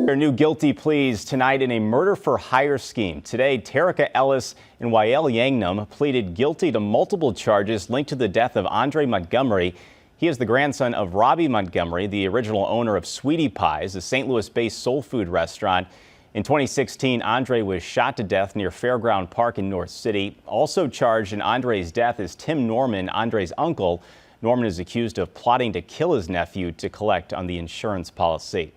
Their new guilty pleas tonight in a murder-for-hire scheme. Today, Terica Ellis and Waiel Yaghnam pleaded guilty to multiple charges linked to the death of Andre Montgomery. He is the grandson of Robbie Montgomery, the original owner of Sweetie Pies, a St. Louis-based soul food restaurant. In 2016, Andre was shot to death near Fairground Park in North City. Also charged in Andre's death is Tim Norman, Andre's uncle. Norman is accused of plotting to kill his nephew to collect on the insurance policy.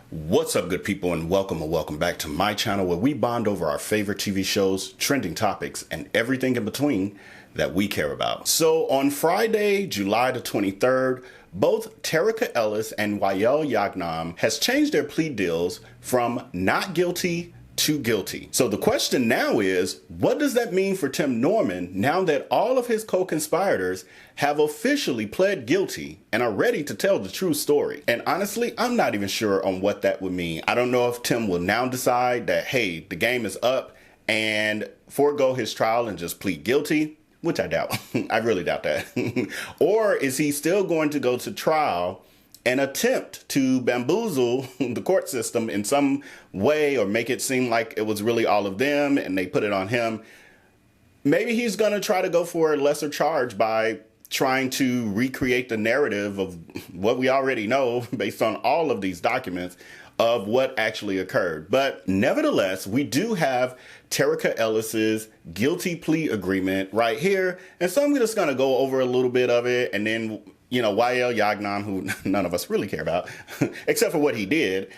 What's up, good people, and welcome back to my channel, where we bond over our favorite TV shows, trending topics, and everything in between that we care about. So on Friday, July the 23rd, both Terica Ellis and Waiel Yaghnam has changed their plea deals from not guilty to guilty. So the question now is, what does that mean for Tim Norman now that all of his co-conspirators have officially pled guilty and are ready to tell the true story? And honestly, I'm not even sure on what that would mean. I don't know if Tim will now decide that, hey, the game is up, and forego his trial and just plead guilty, which I doubt. I really doubt that. Or is he still going to go to trial and attempt to bamboozle the court system in some way, or make it seem like it was really all of them and they put it on him? Maybe he's going to try to go for a lesser charge by trying to recreate the narrative of what we already know based on all of these documents of what actually occurred. But nevertheless, we do have Terica Ellis's guilty plea agreement right here. And so I'm just going to go over a little bit of it, and then Waiel Yaghnam, who none of us really care about, except for what he did,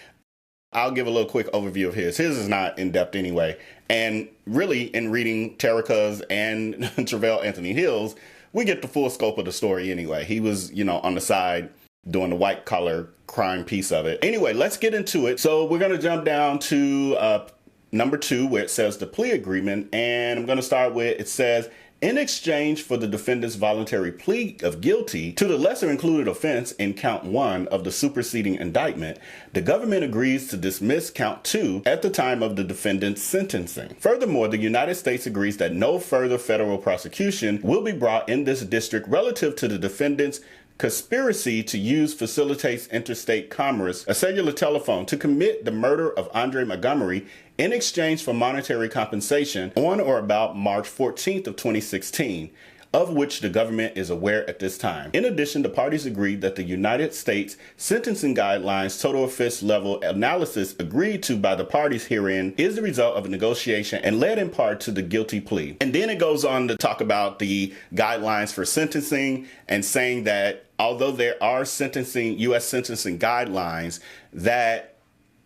I'll give a little quick overview of his. His is not in depth anyway. And really, in reading Terica's and Travell Anthony Hill's, we get the full scope of the story anyway. He was, on the side doing the white collar crime piece of it. Anyway, let's get into it. So we're going to jump down to number 2, where it says the plea agreement. And I'm going to start with, it says, in exchange for the defendant's voluntary plea of guilty to the lesser included offense in count 1 of the superseding indictment, the government agrees to dismiss count 2 at the time of the defendant's sentencing. Furthermore, the United States agrees that no further federal prosecution will be brought in this district relative to the defendant's conspiracy to use facilitates interstate commerce, a cellular telephone, to commit the murder of Andre Montgomery in exchange for monetary compensation on or about March 14th of 2016, of which the government is aware at this time. In addition, the parties agreed that the United States sentencing guidelines total offense level analysis agreed to by the parties herein is the result of a negotiation and led in part to the guilty plea. And then it goes on to talk about the guidelines for sentencing and saying that although there are U.S. sentencing guidelines, that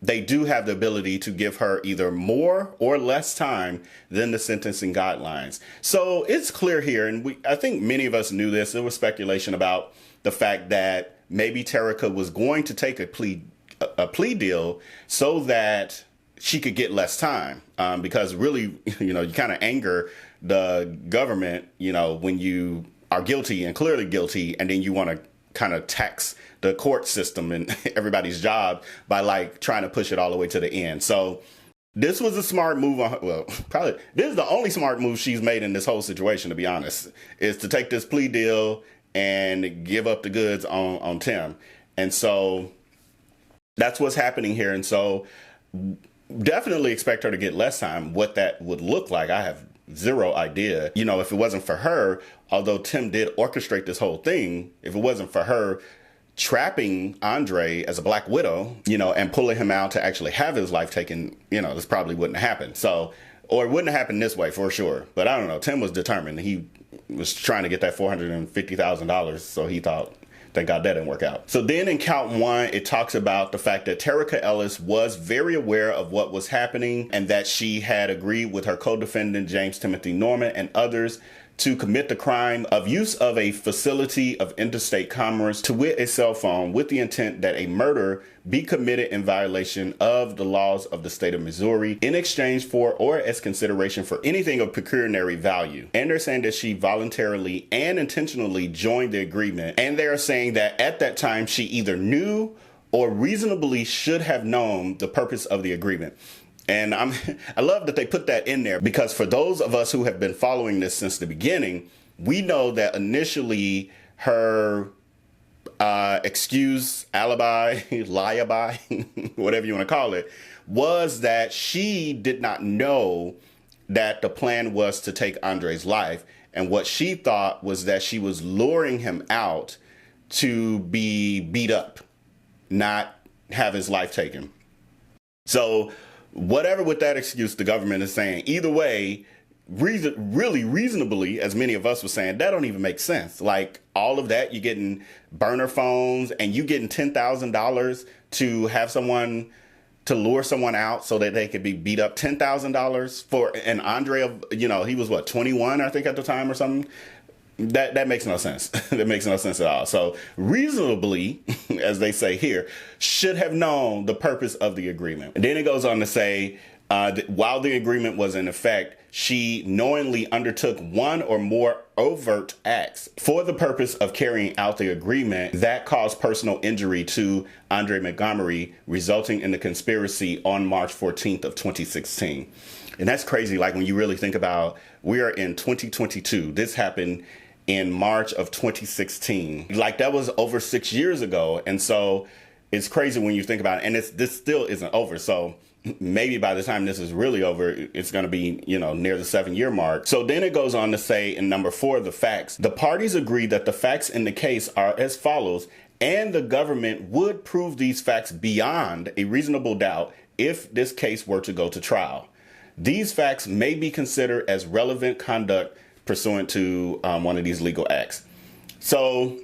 they do have the ability to give her either more or less time than the sentencing guidelines. So it's clear here, and I think many of us knew this. There was speculation about the fact that maybe Terica was going to take a plea deal so that she could get less time, because really, you kind of anger the government, when you are guilty and clearly guilty, and then you want to kind of tax the court system and everybody's job by trying to push it all the way to the end. So this was a smart move on her. Well, probably this is the only smart move she's made in this whole situation, to be honest, is to take this plea deal and give up the goods on Tim. And so that's what's happening here. And so definitely expect her to get less time. What that would look like, I have zero idea. If it wasn't for her, although Tim did orchestrate this whole thing, if it wasn't for her trapping Andre as a black widow, and pulling him out to actually have his life taken, this probably wouldn't have happened. So, or it wouldn't have happened this way for sure. But I don't know. Tim was determined. He was trying to get that $450,000. So he thought, thank God that didn't work out. So then in count 1, it talks about the fact that Terica Ellis was very aware of what was happening and that she had agreed with her co-defendant, James Timothy Norman, and others to commit the crime of use of a facility of interstate commerce, to wit a cell phone, with the intent that a murder be committed in violation of the laws of the state of Missouri in exchange for or as consideration for anything of pecuniary value. And they're saying that she voluntarily and intentionally joined the agreement. And they're saying that at that time she either knew or reasonably should have known the purpose of the agreement. And I love that they put that in there, because for those of us who have been following this since the beginning, we know that initially her excuse, alibi, lie-a-by, whatever you want to call it, was that she did not know that the plan was to take Andre's life. And what she thought was that she was luring him out to be beat up, not have his life taken. So whatever with that excuse the government is saying, either way, really reasonably, as many of us were saying, that don't even make sense. Like all of that, you're getting burner phones and you getting $10,000 to have someone, to lure someone out so that they could be beat up. $10,000 for an Andre of, you know, he was what, 21, I think at the time or something. That makes no sense. That makes no sense at all. So reasonably, as they say here, should have known the purpose of the agreement. And then it goes on to say, that while the agreement was in effect, she knowingly undertook one or more overt acts for the purpose of carrying out the agreement that caused personal injury to Andre Montgomery, resulting in the conspiracy on March 14th of 2016. And that's crazy. Like when you really think about, we are in 2022. This happened in March of 2016. Like that was over 6 years ago. And so it's crazy when you think about it. And this still isn't over. So maybe by the time this is really over, it's going to be, you know, near the 7-year mark. So then it goes on to say in number 4, the facts. The parties agree that the facts in the case are as follows, and the government would prove these facts beyond a reasonable doubt if this case were to go to trial. These facts may be considered as relevant conduct pursuant to one of these legal acts. So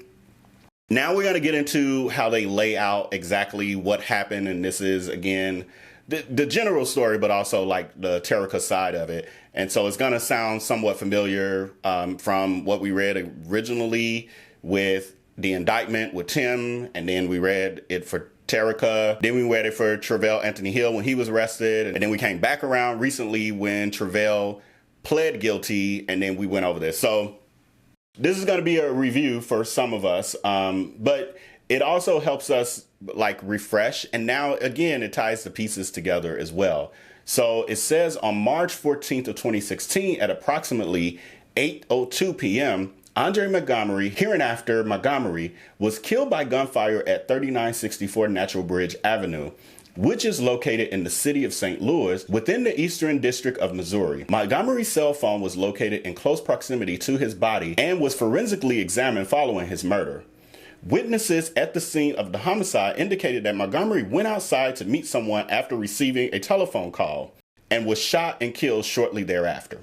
now we're going to get into how they lay out exactly what happened. And this is, again, the general story, but also like the Terica side of it. And so it's going to sound somewhat familiar from what we read originally with the indictment with Tim. And then we read it for Terica. Then we read it for Travell Anthony Hill when he was arrested. And then we came back around recently when Travell pled guilty. And then we went over this. So this is going to be a review for some of us. But it also helps us like refresh. And now, again, it ties the pieces together as well. So it says on March 14th of 2016 at approximately 8:02 p.m., Andre Montgomery, hereinafter Montgomery, was killed by gunfire at 3964 Natural Bridge Avenue, which is located in the city of St. Louis within the Eastern District of Missouri. Montgomery's cell phone was located in close proximity to his body and was forensically examined following his murder. Witnesses at the scene of the homicide indicated that Montgomery went outside to meet someone after receiving a telephone call and was shot and killed shortly thereafter.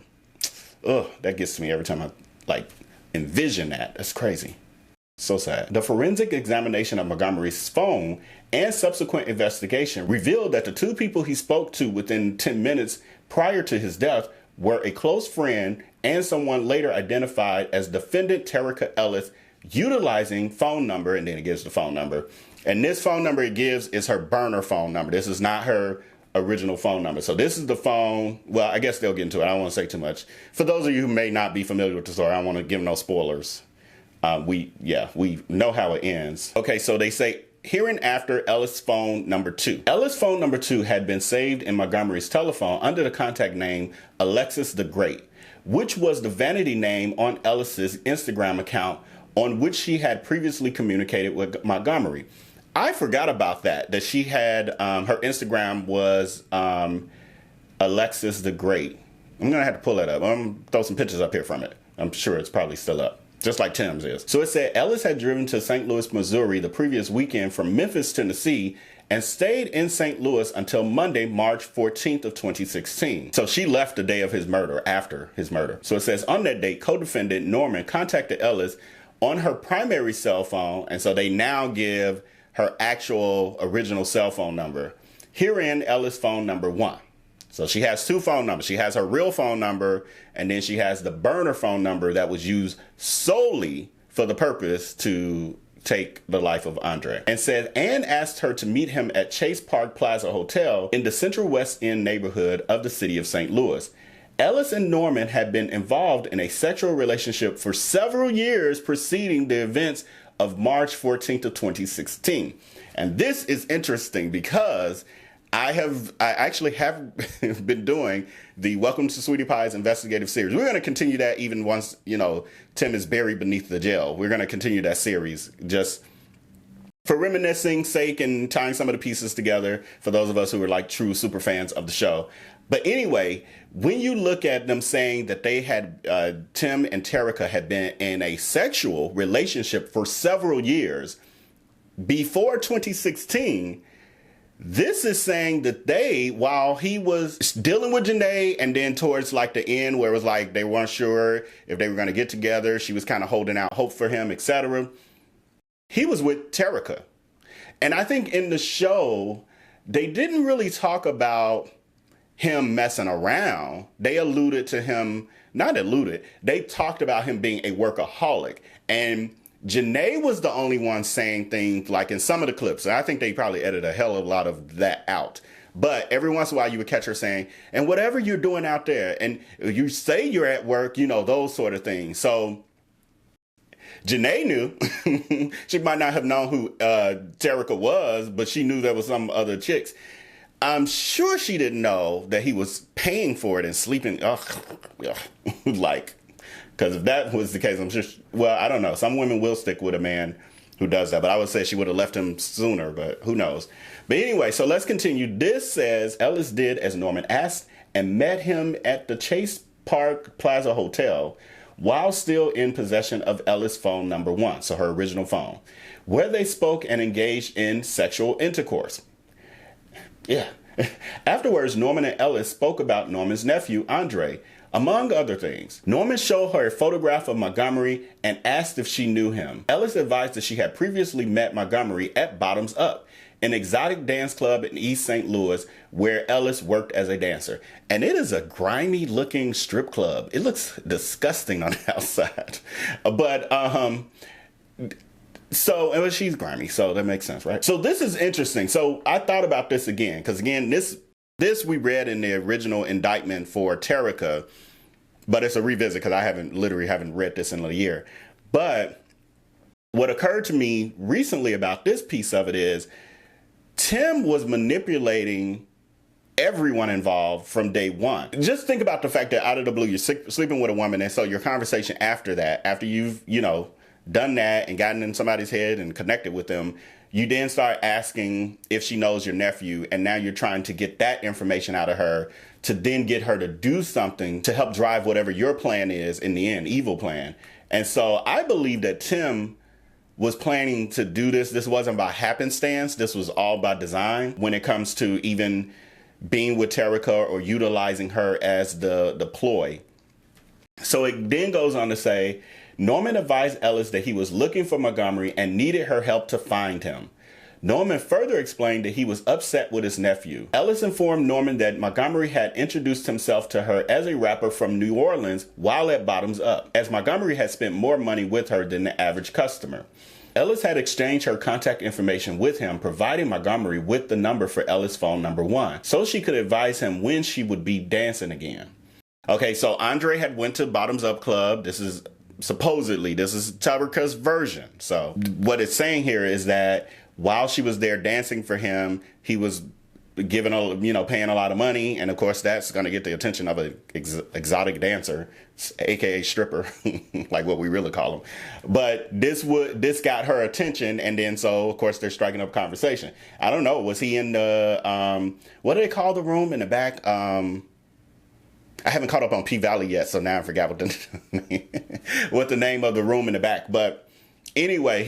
Ugh, that gets to me every time I envision that. That's crazy. So sad. The forensic examination of Montgomery's phone and subsequent investigation revealed that the two people he spoke to within 10 minutes prior to his death were a close friend and someone later identified as defendant Terica Ellis, utilizing phone number, and then it gives the phone number. And this phone number it gives is her burner phone number. This is not her original phone number. So this is the phone. Well, I guess they'll get into it. I don't want to say too much. For those of you who may not be familiar with the story, I don't want to give no spoilers. We know how it ends. Okay, so they say hereinafter Ellis phone number 2. Ellis phone number 2 had been saved in Montgomery's telephone under the contact name Alexis the Great, which was the vanity name on Ellis's Instagram account on which she had previously communicated with Montgomery. I forgot about that she had, her Instagram was Alexis the Great. I'm going to have to pull that up. I'm going to throw some pictures up here from it. I'm sure it's probably still up, just like Tim's is. So it said Ellis had driven to St. Louis, Missouri the previous weekend from Memphis, Tennessee, and stayed in St. Louis until Monday, March 14th of 2016. So she left the day of his murder, after his murder. So it says on that date, co-defendant Norman contacted Ellis on her primary cell phone, and so they now give her actual original cell phone number. Herein, Ellis phone number 1. So she has 2 phone numbers. She has her real phone number, and then she has the burner phone number that was used solely for the purpose to take the life of Andre. And said, and asked her to meet him at Chase Park Plaza Hotel in the Central West End neighborhood of the city of St. Louis. Ellis and Norman had been involved in a sexual relationship for several years preceding the events of March 14th of 2016. And this is interesting because I actually have been doing the Welcome to Sweetie Pie's investigative series. We're going to continue that even once, Tim is buried beneath the jail. We're going to continue that series just for reminiscing sake and tying some of the pieces together for those of us who are like true super fans of the show. But anyway, when you look at them saying that they had, Tim and Terica had been in a sexual relationship for several years before 2016, this is saying that they, while he was dealing with Janae and then towards like the end where it was like they weren't sure if they were going to get together, she was kind of holding out hope for him, etc. He was with Terica. And I think in the show, they didn't really talk about him messing around. They alluded to him, not alluded, they talked about him being a workaholic. And Janae was the only one saying things like in some of the clips. And I think they probably edited a hell of a lot of that out. But every once in a while you would catch her saying, and whatever you're doing out there, and you say you're at work, you know, those sort of things. So Janae knew. She might not have known who Terica was, but she knew there was some other chicks. I'm sure she didn't know that he was paying for it and sleeping. Like, because if that was the case, I'm just, well, I don't know. Some women will stick with a man who does that, but I would say she would have left him sooner, but who knows. But anyway, so let's continue. This says Ellis did as Norman asked and met him at the Chase Park Plaza Hotel while still in possession of Ellis' phone number 1, so her original phone, where they spoke and engaged in sexual intercourse. Yeah. Afterwards, Norman and Ellis spoke about Norman's nephew, Andre, among other things. Norman showed her a photograph of Montgomery and asked if she knew him. Ellis advised that she had previously met Montgomery at Bottoms Up, an exotic dance club in East St. Louis where Ellis worked as a dancer. And it is a grimy looking strip club. It looks disgusting on the outside. But, so she's grimy, so that makes sense, right? So this is interesting. So I thought about this again, because again, this we read in the original indictment for Terica, but it's a revisit because I literally haven't read this in a year. But what occurred to me recently about this piece of it is Tim was manipulating everyone involved from day one. Just think about the fact that out of the blue, you're sleeping with a woman, and so your conversation after that, after you've, done that and gotten in somebody's head and connected with them, you then start asking if she knows your nephew, and now you're trying to get that information out of her to then get her to do something to help drive whatever your plan is in the end, evil plan. And so I believe that Tim was planning to do this. This wasn't by happenstance. This was all by design when it comes to even being with Terica or utilizing her as the ploy. So it then goes on to say, Norman advised Ellis that he was looking for Montgomery and needed her help to find him. Norman further explained that he was upset with his nephew. Ellis informed Norman that Montgomery had introduced himself to her as a rapper from New Orleans while at Bottoms Up, as Montgomery had spent more money with her than the average customer. Ellis had exchanged her contact information with him, providing Montgomery with the number for Ellis' phone number 1, so she could advise him when she would be dancing again. Okay, so Andre had went to Bottoms Up Club. This is Terica's version. So what it's saying here is that while she was there dancing for him, he was paying a lot of money. And of course, that's going to get the attention of an exotic dancer, AKA stripper, like what we really call them. But this got her attention. And then so, of course, they're striking up conversation. I don't know. Was he in the, what do they call the room in the back? I haven't caught up on P-Valley yet, so now I forgot what the name of the room in the back. But anyway,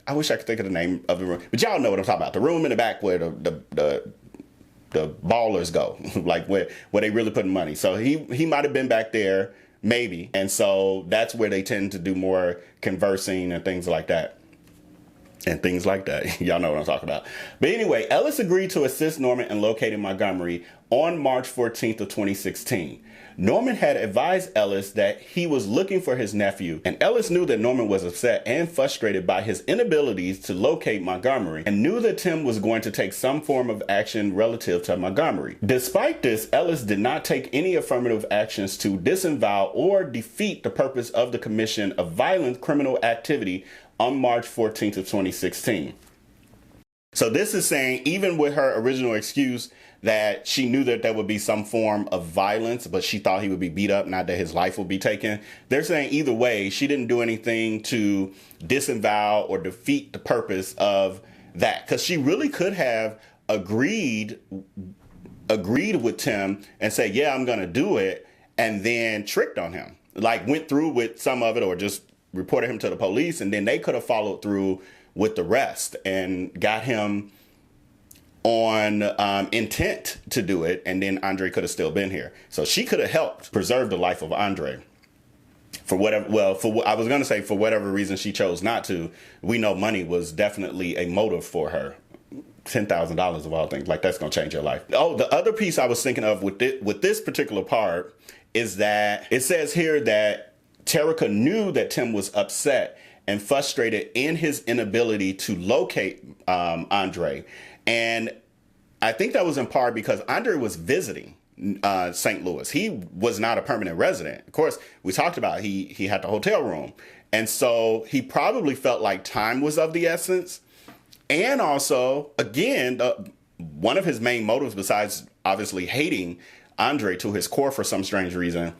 I wish I could think of the name of the room. But y'all know what I'm talking about. The room in the back where the ballers go, like where they really putting money. So he might have been back there, maybe. And so that's where they tend to do more conversing and things like that. Y'all know what I'm talking about. But anyway, Ellis agreed to assist Norman in locating Montgomery on March 14th of 2016. Norman had advised Ellis that he was looking for his nephew, and Ellis knew that Norman was upset and frustrated by his inabilities to locate Montgomery and knew that Tim was going to take some form of action relative to Montgomery. Despite this, Ellis did not take any affirmative actions to disavow or defeat the purpose of the commission of violent criminal activity on March 14th of 2016. So this is saying, even with her original excuse that she knew that there would be some form of violence, but she thought he would be beat up, not that his life would be taken. They're saying either way, she didn't do anything to disavow or defeat the purpose of that, because she really could have agreed with Tim and say, yeah, I'm going to do it, and then tricked on him, like went through with some of it or just reported him to the police, and then they could have followed through with the rest and got him on intent to do it, and then Andre could have still been here. So she could have helped preserve the life of Andre. For whatever, well, I was going to say for whatever reason she chose not to. We know money was definitely a motive for her. $10,000 of all things, like that's going to change your life. Oh, the other piece I was thinking of with this particular part is that it says here that Terica knew that Tim was upset and frustrated in his inability to locate Andre. And I think that was in part because Andre was visiting St. Louis. He was not a permanent resident. Of course, we talked about he had the hotel room. And so he probably felt like time was of the essence. And also, again, one of his main motives, besides obviously hating Andre to his core for some strange reason,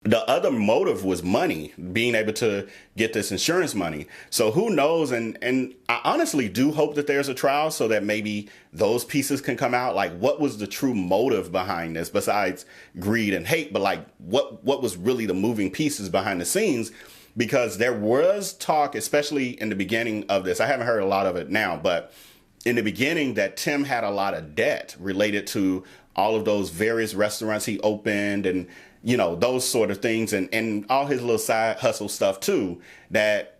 the other motive was money, being able to get this insurance money. So who knows? And I honestly do hope that there's a trial so that maybe those pieces can come out. Like, what was the true motive behind this besides greed and hate? But like, what was really the moving pieces behind the scenes? Because there was talk, especially in the beginning of this. I haven't heard a lot of it now, but in the beginning that Tim had a lot of debt related to all of those various restaurants he opened and, you know, those sort of things, and all his little side hustle stuff too, that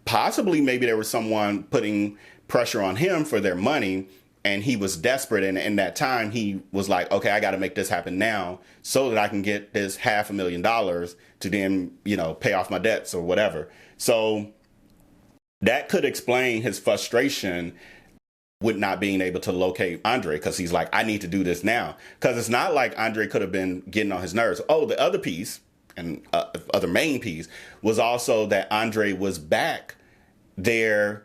possibly maybe there was someone putting pressure on him for their money, and he was desperate. And in that time, he was like, okay, I got to make this happen now so that I can get this $500,000 to then, you know, pay off my debts or whatever. So that could explain his frustration with not being able to locate Andre, because he's like, I need to do this now. Because it's not like Andre could have been getting on his nerves. Oh, the other piece, and other main piece, was also that Andre was back there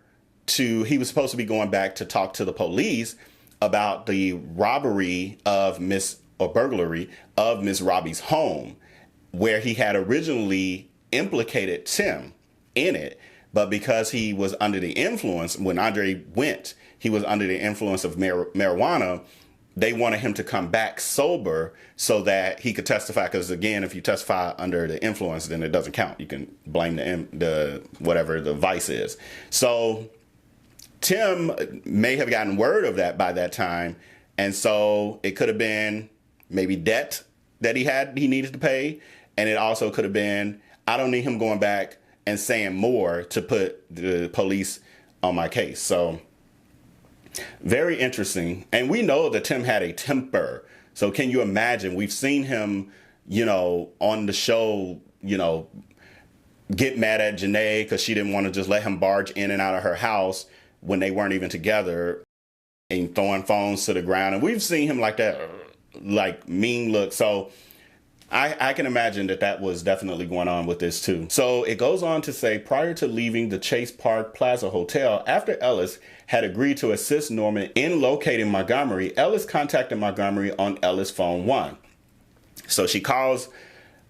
he was supposed to be going back to talk to the police about the burglary of Miss Robbie's home, where he had originally implicated Tim in it. But because he was under the influence, when Andre went, he was under the influence of marijuana. They wanted him to come back sober so that he could testify. Because again, if you testify under the influence, then it doesn't count. You can blame the whatever the vice is. So Tim may have gotten word of that by that time. And so it could have been maybe debt that he needed to pay. And it also could have been, I don't need him going back and saying more to put the police on my case. So very interesting. And we know that Tim had a temper. So can you imagine? We've seen him, you know, on the show, you know, get mad at Janae because she didn't want to just let him barge in and out of her house when they weren't even together, and throwing phones to the ground. And we've seen him like that, like mean look. So I can imagine that was definitely going on with this too. So it goes on to say, prior to leaving the Chase Park Plaza Hotel, after Ellis had agreed to assist Norman in locating Montgomery, Ellis contacted Montgomery on Ellis phone 1. So she calls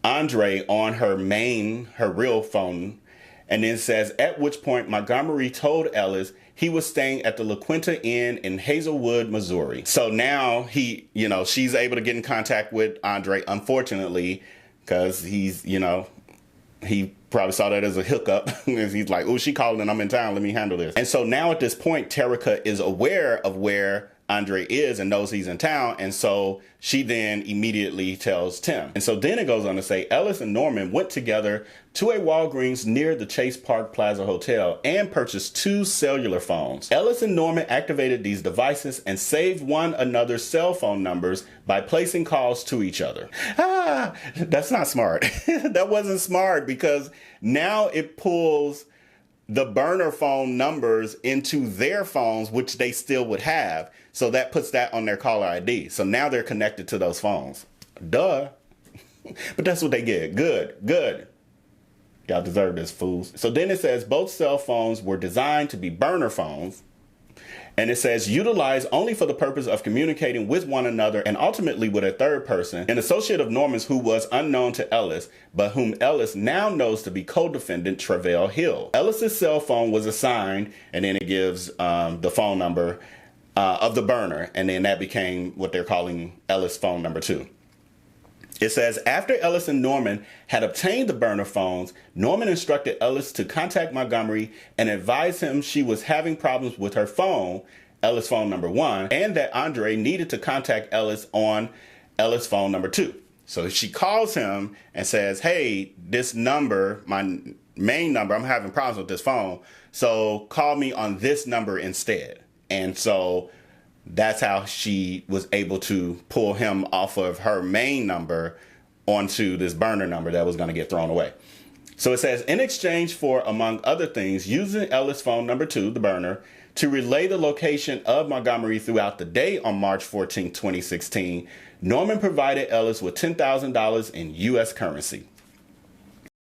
Andre on her real phone, and then says, at which point Montgomery told Ellis he was staying at the La Quinta Inn in Hazelwood, Missouri. So now she's able to get in contact with Andre, unfortunately, because he's, he probably saw that as a hookup. He's like, oh, she called and I'm in town. Let me handle this. And so now at this point, Terica is aware of where Andre is and knows he's in town. And so she then immediately tells Tim. And so then it goes on to say, Ellis and Norman went together to a Walgreens near the Chase Park Plaza Hotel and purchased 2 cellular phones. Ellis and Norman activated these devices and saved one another's cell phone numbers by placing calls to each other. That's not smart. That wasn't smart, because now it pulls the burner phone numbers into their phones, which they still would have. So that puts that on their caller ID. So now they're connected to those phones. Duh. But that's what they get. Good. Y'all deserve this, fools. So then it says both cell phones were designed to be burner phones. And it says, utilized only for the purpose of communicating with one another and ultimately with a third person, an associate of Norman's who was unknown to Ellis, but whom Ellis now knows to be co-defendant Travell Hill. Ellis's cell phone was assigned, and then it gives the phone number of the burner, and then that became what they're calling Ellis phone number 2. It says, after Ellis and Norman had obtained the burner phones, Norman instructed Ellis to contact Montgomery and advise him she was having problems with her phone, Ellis phone number 1, and that Andre needed to contact Ellis on Ellis phone number 2. So she calls him and says, hey, this number, my main number, I'm having problems with this phone, so call me on this number instead. And so that's how she was able to pull him off of her main number onto this burner number that was going to get thrown away. So it says, in exchange for, among other things, using Ellis phone number 2, the burner, to relay the location of Montgomery throughout the day on March 14, 2016, Norman provided Ellis with $10,000 in U.S. currency.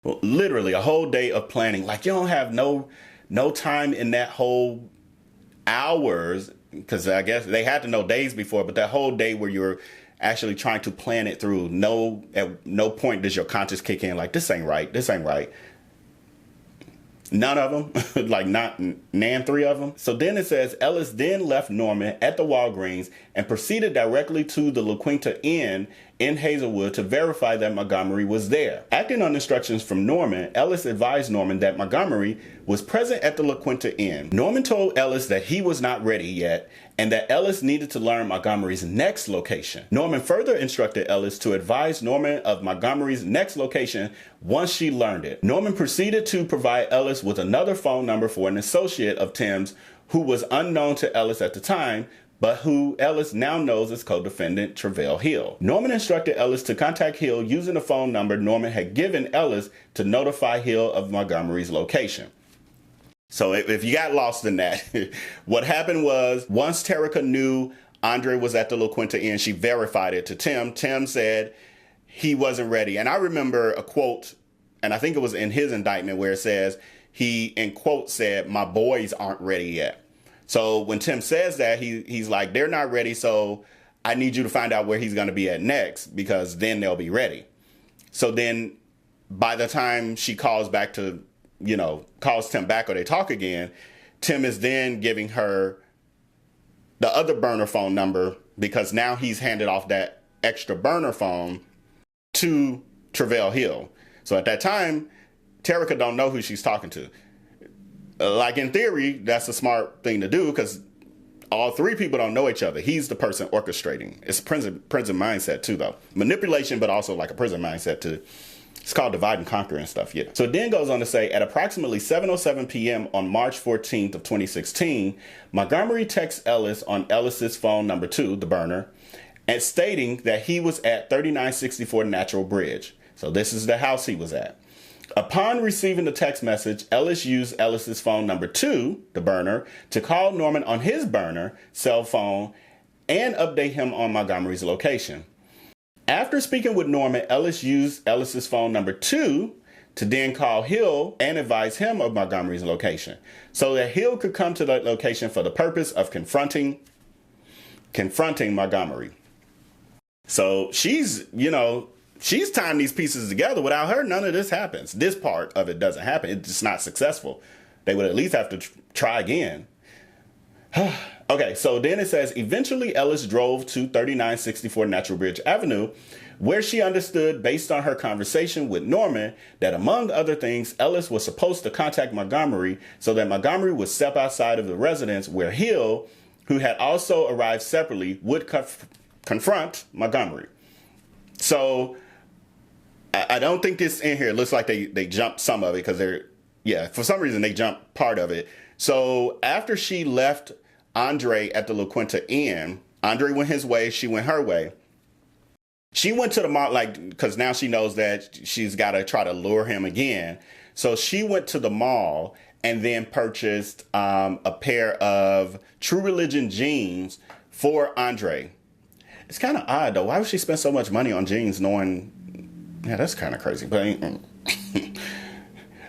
Well, literally a whole day of planning. Like, you don't have no time in that whole hours, because I guess they had to know days before, but that whole day where you're actually trying to plan it through, at no point does your conscience kick in like, this ain't right, this ain't right. None of them, like not nan 3 of them. So then it says, Ellis then left Norman at the Walgreens and proceeded directly to the La Quinta Inn in Hazelwood to verify that Montgomery was there. Acting on instructions from Norman, Ellis advised Norman that Montgomery was present at the La Quinta Inn. Norman told Ellis that he was not ready yet and that Ellis needed to learn Montgomery's next location. Norman further instructed Ellis to advise Norman of Montgomery's next location once she learned it. Norman proceeded to provide Ellis with another phone number for an associate of Tim's who was unknown to Ellis at the time, but who Ellis now knows as co-defendant Travell Hill. Norman instructed Ellis to contact Hill using the phone number Norman had given Ellis to notify Hill of Montgomery's location. So if you got lost in that, what happened was, once Terica knew Andre was at the La Quinta Inn, she verified it to Tim. Tim said he wasn't ready. And I remember a quote, and I think it was in his indictment, where it says he, in quotes, said, my boys aren't ready yet. So when Tim says that, he's like, they're not ready, so I need you to find out where he's going to be at next, because then they'll be ready. So then by the time she calls back to, calls Tim back or they talk again, Tim is then giving her the other burner phone number, because now he's handed off that extra burner phone to Travell Hill. So at that time, Terica don't know who she's talking to. Like, in theory, that's a smart thing to do, because all 3 people don't know each other. He's the person orchestrating. It's a prison mindset too, though. Manipulation, but also like a prison mindset too. It's called divide and conquer and stuff, yeah. So it then goes on to say, at approximately 7:07 p.m. on March 14th of 2016, Montgomery texts Ellis on Ellis's phone number 2, the burner, and stating that he was at 3964 Natural Bridge. So this is the house he was at. Upon receiving the text message, Ellis used Ellis's phone number 2, the burner, to call Norman on his burner cell phone and update him on Montgomery's location. After speaking with Norman, Ellis used Ellis's phone number 2 to then call Hill and advise him of Montgomery's location, so that Hill could come to that location for the purpose of confronting Montgomery. So she's tying these pieces together. Without her, none of this happens. This part of it doesn't happen. It's just not successful. They would at least have to try again. Okay, so then it says, eventually Ellis drove to 3964 Natural Bridge Avenue, where she understood, based on her conversation with Norman, that among other things, Ellis was supposed to contact Montgomery so that Montgomery would step outside of the residence, where Hill, who had also arrived separately, would confront Montgomery. So I don't think this in here. It looks like they jumped some of it, because for some reason they jumped part of it. So after she left Andre at the La Quinta Inn, Andre went his way, she went her way. She went to the mall, because now she knows that she's got to try to lure him again. So she went to the mall and then purchased a pair of True Religion jeans for Andre. It's kind of odd, though. Why would she spend so much money on jeans knowing... Yeah, that's kind of crazy. But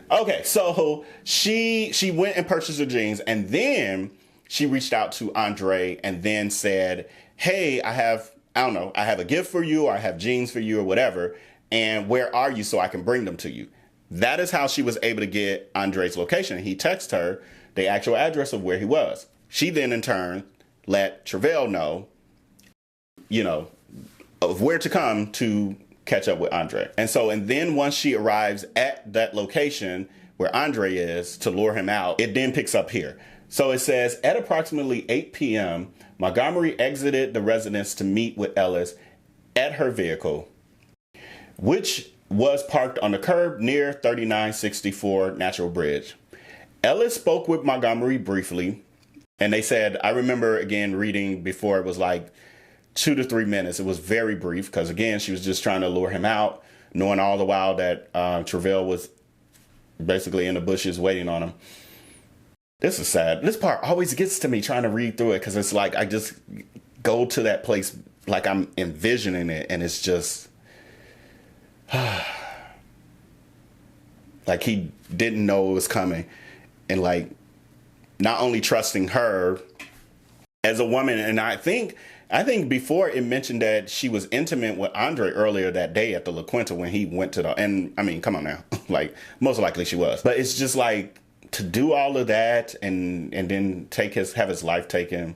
okay, so she went and purchased her jeans, and then she reached out to Andre and then said, hey, I have a gift for you, or I have jeans for you, or whatever. And where are you so I can bring them to you? That is how she was able to get Andre's location. He texted her the actual address of where he was. She then in turn let Vell know, of where to come to catch up with Andre. And then once she arrives at that location where Andre is to lure him out, it then picks up here. So it says, at approximately 8 p.m., Montgomery exited the residence to meet with Ellis at her vehicle, which was parked on the curb near 3964 Natural Bridge. Ellis spoke with Montgomery briefly, and they said, I remember again reading before, it was like 2 to 3 minutes. It was very brief because, again, she was just trying to lure him out, knowing all the while that Vell was basically in the bushes waiting on him. This is sad. This part always gets to me trying to read through it because it's like I just go to that place like I'm envisioning it, and it's just like he didn't know it was coming, and like not only trusting her as a woman, and I think before it mentioned that she was intimate with Andre earlier that day at the La Quinta when he went to the, and I mean, come on now, like most likely she was, but it's just like to do all of that and then have his life taken.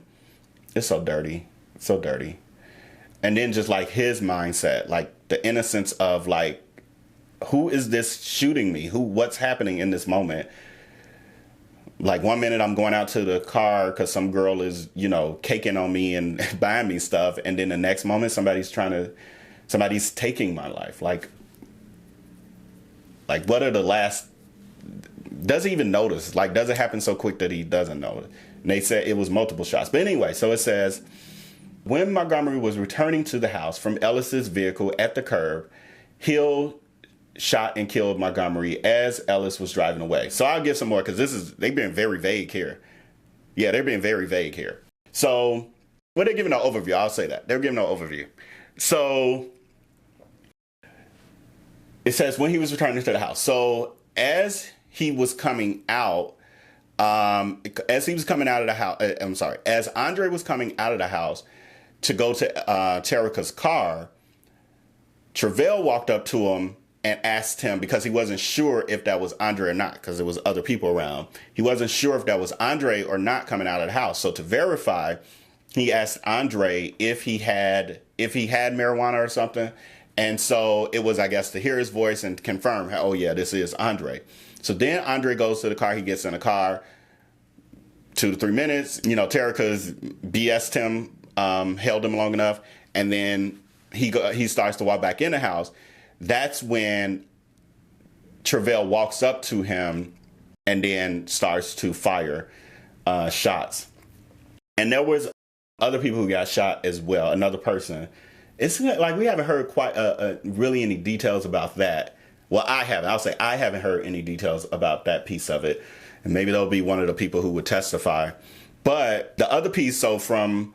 It's so dirty, so dirty. And then just like his mindset, like the innocence of like, who is this shooting me? What's happening in this moment? Like 1 minute I'm going out to the car because some girl is, caking on me and buying me stuff. And then the next moment somebody's taking my life. Like what are the last, does he even notice? Like, does it happen so quick that he doesn't know it? And they said it was multiple shots. But anyway, so it says, when Montgomery was returning to the house from Ellis's vehicle at the curb, Hill shot and killed Montgomery as Ellis was driving away. So I'll give some more because they've been very vague here. Yeah, they're being very vague here. So, well, they're giving an overview. I'll say that. They're giving an overview. So it says when he was returning to the house. So as he was coming out, as Andre was coming out of the house to go to Terica's car, Vell walked up to him and asked him, because he wasn't sure if that was Andre or not, because there was other people around. He wasn't sure if that was Andre or not coming out of the house. So to verify, he asked Andre if he had marijuana or something. And so it was, I guess, to hear his voice and confirm, oh yeah, this is Andre. So then Andre goes to the car. He gets in the car. 2 to 3 minutes. Terica's BS'd him, held him long enough, and then he starts to walk back in the house. That's when Vell walks up to him and then starts to fire shots. And there was other people who got shot as well. Another person. It's like we haven't heard quite really any details about that. Well, I haven't. I'll say I haven't heard any details about that piece of it. And maybe that'll be one of the people who would testify. But the other piece, so from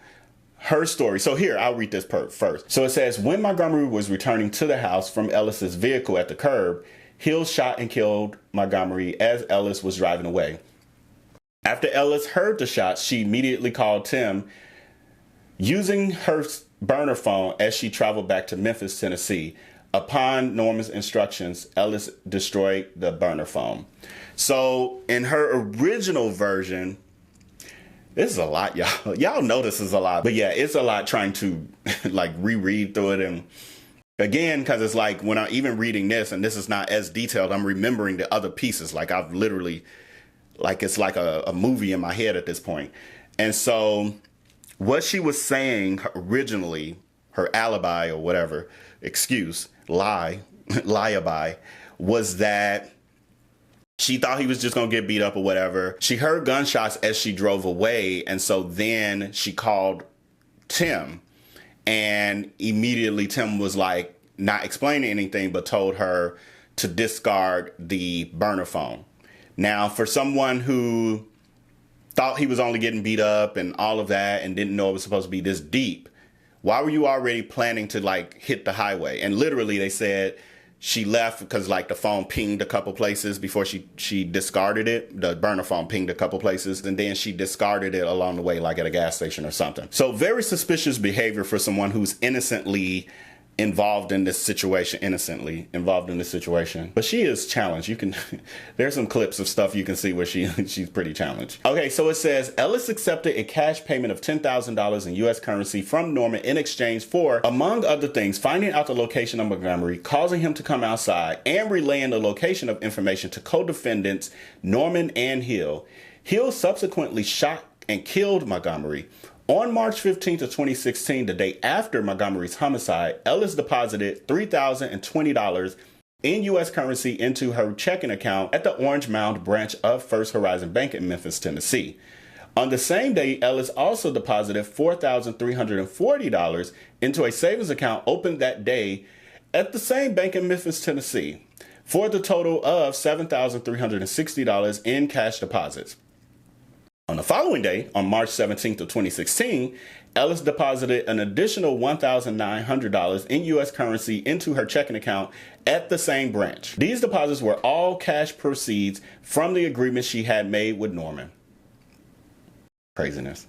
her story. So here, I'll read this first. So it says, when Montgomery was returning to the house from Ellis's vehicle at the curb, Hill shot and killed Montgomery as Ellis was driving away. After Ellis heard the shots, she immediately called Tim using her burner phone as she traveled back to Memphis, Tennessee. Upon Norma's instructions, Ellis destroyed the burner phone. So in her original version, this is a lot, y'all. Y'all know this is a lot. But yeah, it's a lot trying to like reread through it. And again, because it's like when I'm even reading this, and this is not as detailed, I'm remembering the other pieces. Like I've literally, like it's like a movie in my head at this point. And so what she was saying originally, her alibi or whatever, lie-a-by, was that she thought he was just going to get beat up or whatever. She heard gunshots as she drove away. And so then she called Tim. And immediately Tim was like not explaining anything, but told her to discard the burner phone. Now, for someone who thought he was only getting beat up and all of that and didn't know it was supposed to be this deep, why were you already planning to like hit the highway? And literally they said she left because like the phone pinged a couple places before she discarded it. The burner phone pinged a couple places, and then she discarded it along the way, like at a gas station or something. So very suspicious behavior for someone who's innocently involved in this situation, But she is challenged. You can, there's some clips of stuff you can see where she's pretty challenged. Okay, so it says, Ellis accepted a cash payment of $10,000 in U.S. currency from Norman in exchange for, among other things, finding out the location of Montgomery, causing him to come outside, and relaying the location of information to co-defendants Norman and Hill. Hill subsequently shot and killed Montgomery. On March 15th of 2016, the day after Montgomery's homicide, Ellis deposited $3,020 in U.S. currency into her checking account at the Orange Mound branch of First Horizon Bank in Memphis, Tennessee. On the same day, Ellis also deposited $4,340 into a savings account opened that day at the same bank in Memphis, Tennessee, for the total of $7,360 in cash deposits. On the following day, on March 17th of 2016, Ellis deposited an additional $1,900 in U.S. currency into her checking account at the same branch. These deposits were all cash proceeds from the agreement she had made with Norman. Craziness.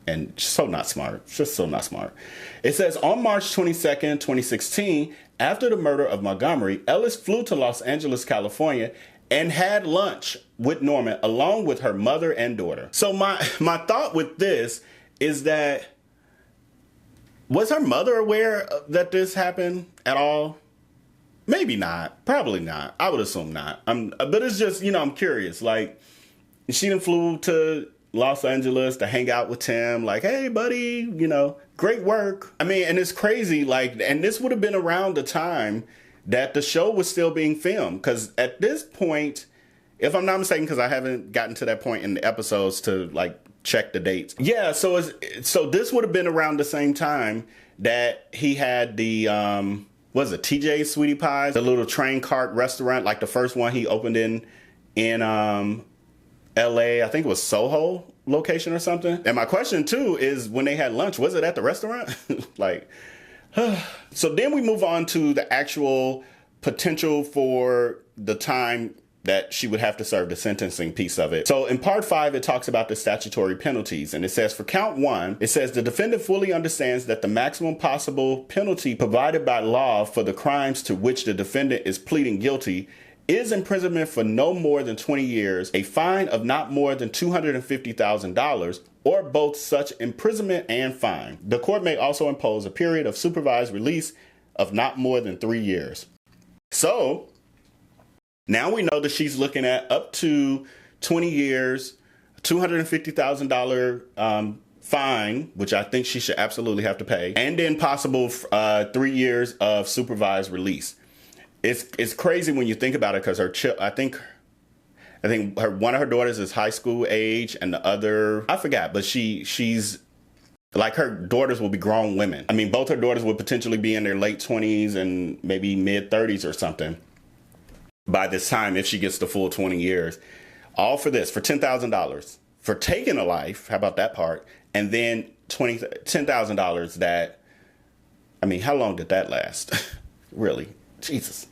And so not smart. Just so not smart. It says, on March 22nd, 2016, after the murder of Montgomery, Ellis flew to Los Angeles, California, and had lunch with Norman along with her mother and daughter. So my thought with this is that, was her mother aware that this happened at all? Maybe not. Probably not. I would assume not. But it's just, I'm curious. Like, she done flew to Los Angeles to hang out with Tim. Like, hey, buddy, great work. I mean, and it's crazy. Like, and this would have been around the time that the show was still being filmed. Because at this point, if I'm not mistaken, because I haven't gotten to that point in the episodes to like check the dates. Yeah, so this would have been around the same time that he had the, was it TJ's Sweetie Pies? The little train cart restaurant, like the first one he opened in LA, I think it was Soho location or something. And my question too is, when they had lunch, was it at the restaurant? Like, so then we move on to the actual potential for the time that she would have to serve, the sentencing piece of it. So in part 5, it talks about the statutory penalties. And it says for count 1, it says the defendant fully understands that the maximum possible penalty provided by law for the crimes to which the defendant is pleading guilty is imprisonment for no more than 20 years, a fine of not more than $250,000, or both such imprisonment and fine. The court may also impose a period of supervised release of not more than 3 years. So now we know that she's looking at up to 20 years, $250,000 fine, which I think she should absolutely have to pay, and then possible 3 years of supervised release. It's crazy when you think about it, because I think one of her daughters is high school age, and the other, I forgot, but she's like, her daughters will be grown women. I mean, both her daughters would potentially be in their late 20s and maybe mid 30s or something by this time, if she gets the full 20 years. All for this, for $10,000 for taking a life. How about that part? And then $10,000 that, I mean, how long did that last? Really? Jesus.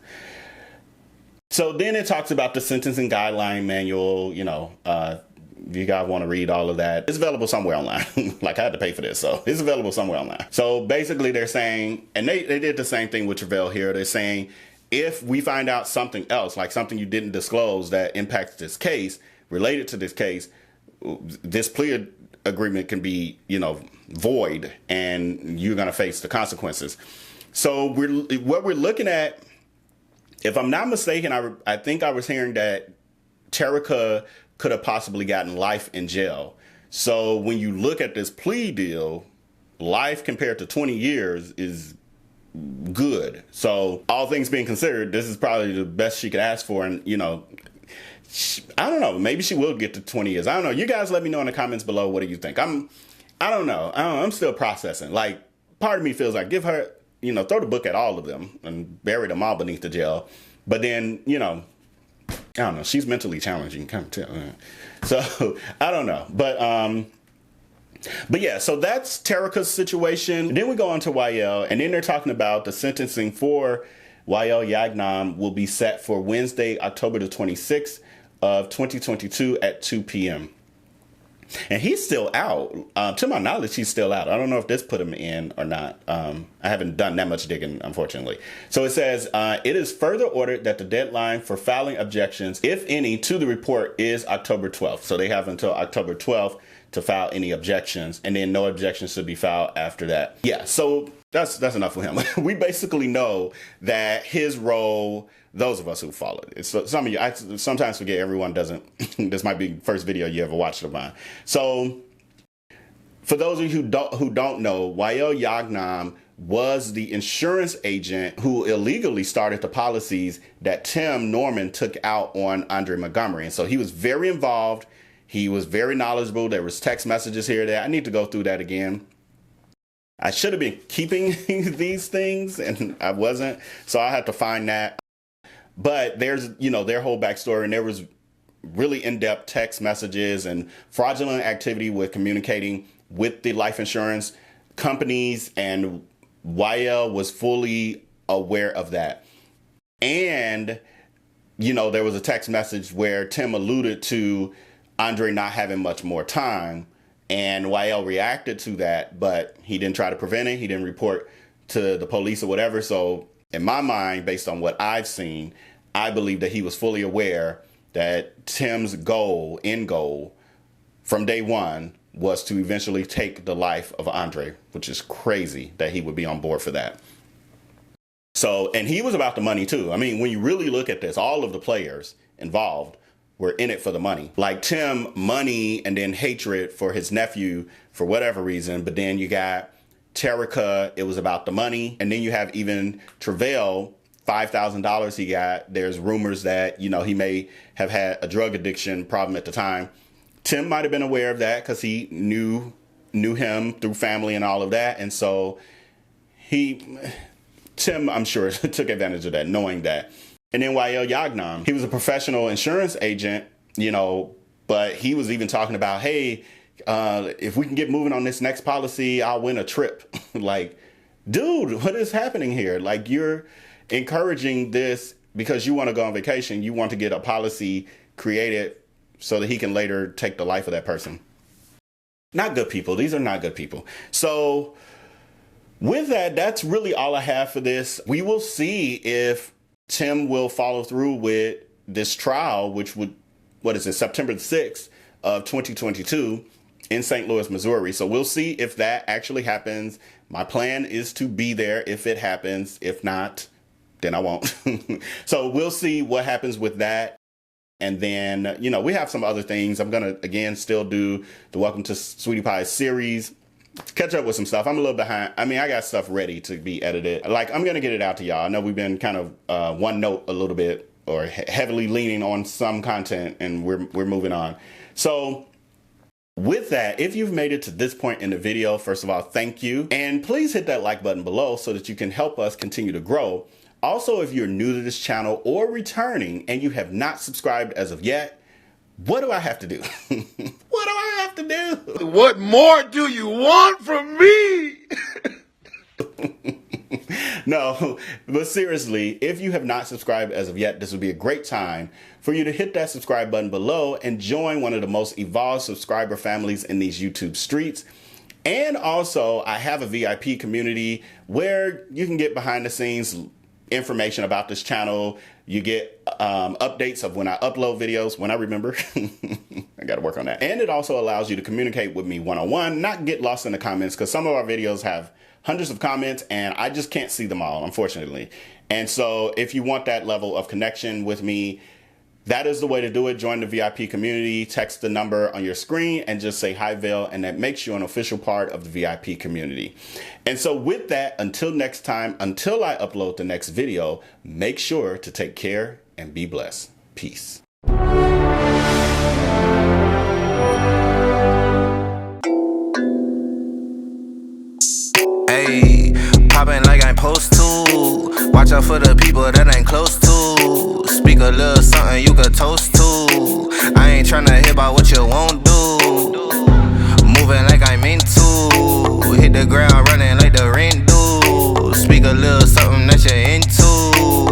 So then it talks about the sentencing guideline manual. If you guys want to read all of that, it's available somewhere online. Like, I had to pay for this, so it's available somewhere online. So basically they're saying, and they did the same thing with Vell here. They're saying, if we find out something else, like something you didn't disclose that impacts this case, related to this case, this plea agreement can be, void, and you're going to face the consequences. So what we're looking at, if I'm not mistaken, I think I was hearing that Terica could have possibly gotten life in jail. So when you look at this plea deal, life compared to 20 years is good. So all things being considered, this is probably the best she could ask for. And, I don't know, maybe she will get to 20 years. I don't know. You guys let me know in the comments below. What do you think? I don't know. I'm still processing. Like, part of me feels like, give her, throw the book at all of them and bury them all beneath the jail. But then, I don't know. She's mentally challenging. Kind of tell. So I don't know. But yeah, so that's Terica's situation. Then we go on to Waiel, and then they're talking about the sentencing for Waiel Yaghnam will be set for Wednesday, October the 26th of 2022 at 2 p.m. And he's still out. To my knowledge, he's still out. I don't know if this put him in or not. I haven't done that much digging, unfortunately. So it says, it is further ordered that the deadline for filing objections, if any, to the report is October 12th. So they have until October 12th to file any objections, and then no objections should be filed after that. Yeah, so that's enough for him. We basically know that his role, those of us who followed it. So some of you, I sometimes forget, everyone doesn't. This might be the first video you ever watched of mine. So for those of you who don't know, Waiel Yaghnam was the insurance agent who illegally started the policies that Tim Norman took out on Andre Montgomery. And so he was very involved. He was very knowledgeable. There was text messages here that I need to go through that again. I should have been keeping these things and I wasn't. So I had to find that. But there's, you know, their whole backstory, and there was really in-depth text messages and fraudulent activity with communicating with the life insurance companies, and Waiel was fully aware of that. And, you know, there was a text message where Tim alluded to Andre not having much more time, and Waiel reacted to that, but he didn't try to prevent it. He didn't report to the police or whatever. So in my mind, based on what I've seen, I believe that he was fully aware that Tim's end goal from day one was to eventually take the life of Andre, which is crazy that he would be on board for that. So, and he was about the money too. I mean, when you really look at this, all of the players involved were in it for the money. Like Tim, money, and then hatred for his nephew for whatever reason. But then you got Terica, it was about the money. And then you have even Vell, $5,000 he got. There's rumors that, you know, he may have had a drug addiction problem at the time. Tim might have been aware of that because he knew him through family and all of that. And so Tim, I'm sure, took advantage of that, knowing that. And then Waiel Yaghnam, he was a professional insurance agent, you know, but he was even talking about, hey, if we can get moving on this next policy, I'll win a trip. Like, dude, what is happening here? Like, you're encouraging this because you want to go on vacation. You want to get a policy created so that he can later take the life of that person. Not good people. These are not good people. So with that, that's really all I have for this. We will see if Tim will follow through with this trial, which would, September the 6th of 2022 in St. Louis, Missouri. So we'll see if that actually happens. My plan is to be there if it happens. If not, then I won't. So we'll see what happens with that. And then, you know, we have some other things. I'm going to, again, still do the Welcome to Sweetie Pie series. Catch up with some stuff. I'm a little behind. I mean, I got stuff ready to be edited. Like, I'm going to get it out to y'all. I know we've been kind of one note a little bit, or heavily leaning on some content, and we're moving on. So with that, if you've made it to this point in the video, first of all, thank you. And please hit that like button below so that you can help us continue to grow. Also, if you're new to this channel or returning and you have not subscribed as of yet, what do I have to do? What do I have to do? What more do you want from me? No, but seriously, if you have not subscribed as of yet, this would be a great time for you to hit that subscribe button below and join one of the most evolved subscriber families in these YouTube streets. And also, I have a VIP community where you can get behind the scenes information about this channel. You get updates of when I upload videos, when I remember. I got to work on that. And it also allows you to communicate with me one-on-one, not get lost in the comments, because some of our videos have hundreds of comments and I just can't see them all, unfortunately. And so if you want that level of connection with me, that is the way to do it. Join the VIP community, text the number on your screen and just say hi, Vell, and that makes you an official part of the VIP community. And so with that, until next time, until I upload the next video, make sure to take care and be blessed. Peace. Hey, poppin' like I'm supposed to. Watch out for the people that ain't close to. Speak a little something you could toast to. I ain't tryna hear about what you won't do. Moving like I'm into. Hit the ground running like the rain do. Speak a little something that you're into.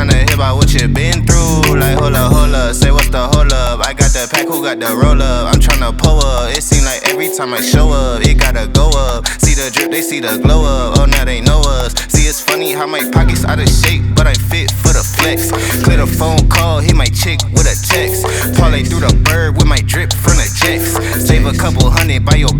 tryna hear about what you been through. Like, hold up, say what's the hold up. I got the pack, who got the roll up? I'm tryna pull up. It seem like every time I show up, it gotta go up. See the drip, they see the glow up. Oh, now they know us. See, it's funny how my pockets out of shape, but I'm fit for the flex. Clear the phone call, hit my chick with a text. Parlay through the bird with my drip from the jets. Save a couple hundred by your